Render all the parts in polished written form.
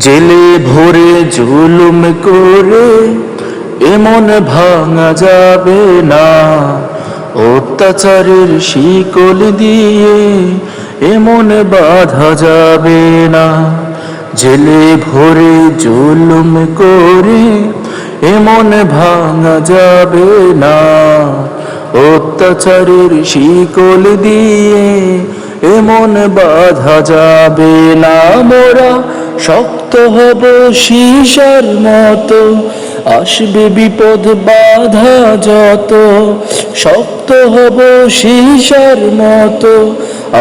জেলে ভরে জুলুম করে এমন ভাঙা যাবে না, অত্যাচারের শিকল দিয়ে এমন বাঁধা যাবে না। জেলে ভরে জুলুম করে এমন ভাঙা যাবে না, অত্যাচারের শিকল দিয়ে এমন বাঁধা যাবে না। মোরা শক্ত হব সীসার মতো, আসবে বিপদ বাধা যত। শক্ত হব সীসার মতো,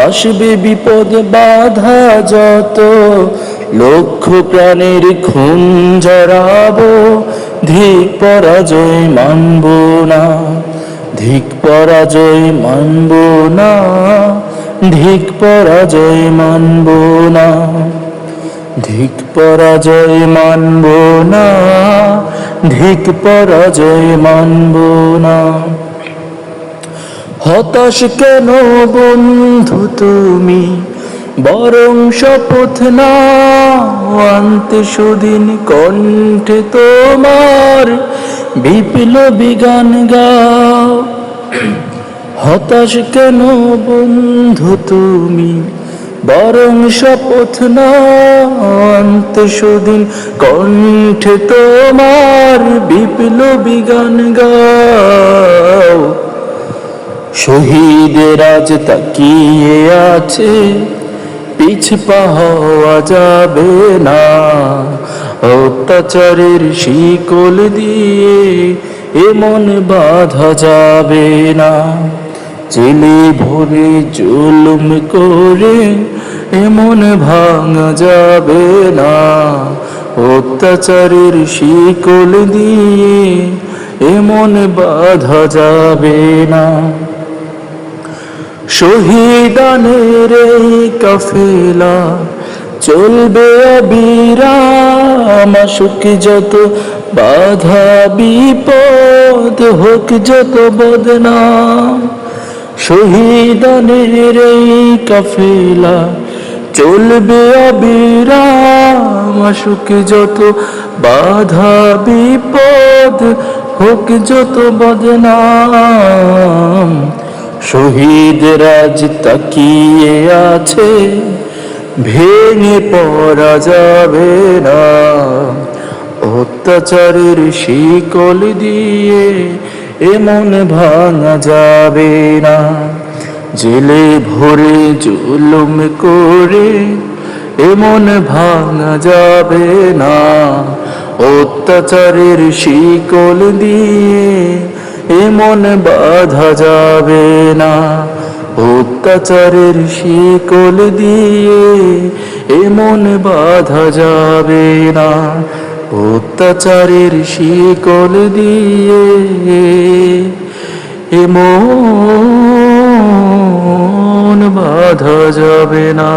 আসবে বিপদ বাধা যত। লক্ষ প্রাণের খুন জড়াবো, ধিক পরাজয় মানব না। ধিক পরাজয় মানব না, ধিক পরাজয় মানব না। ধিক পরাজয় মানব না, ধিক পরাজয় মানব না। হতাশ কেন বন্ধু তুমি, বরং শপথ নাও আনতে সুদিন কণ্ঠে তোমার বিপ্লবী গান গাও। হতাশ কেন বন্ধু তুমি, বরং শপথ নাও আনতে সুদিন কণ্ঠে তোমার বিপ্লবী গান গাও। শহীদের আজ তাকিয়ে আছে, পিছপা হওয়া যাবে না। অত্যাচারের শিকল দিয়ে এমন বাঁধা যাবে না। জেলে ভরে জুলুম করে এমন ভাঙা যাবে না, অত্যাচারের শিকল দিয়ে এমন বাঁধা যাবে না। শহীদানের এই কাফেলা চলবে অবিরাম, আসুক যত বাধা বিপদ, হোক যত বদনাম। শহীদানের এই কাফেলা চলবে অবিরাম, আসুক যত বাধা বিপদ, হোক যত বদনাম। শহীদ রাজ তাকিয়ে আছে, ভেঙে পড়া যাবে না। অত্যাচারের শিকল দিয়ে এমন ভাঙা যাবে না। জেলে ভরে জুলুম করে এমন ভাঙা যাবে না, অত্যাচারের শিকল দিয়ে এমন বাঁধা যাবে না। অত্যাচারের শিকল দিয়ে এমন বাঁধা যাবে না। অত্যাচারের শিকল দিয়ে এমন বাঁধা যাবে না।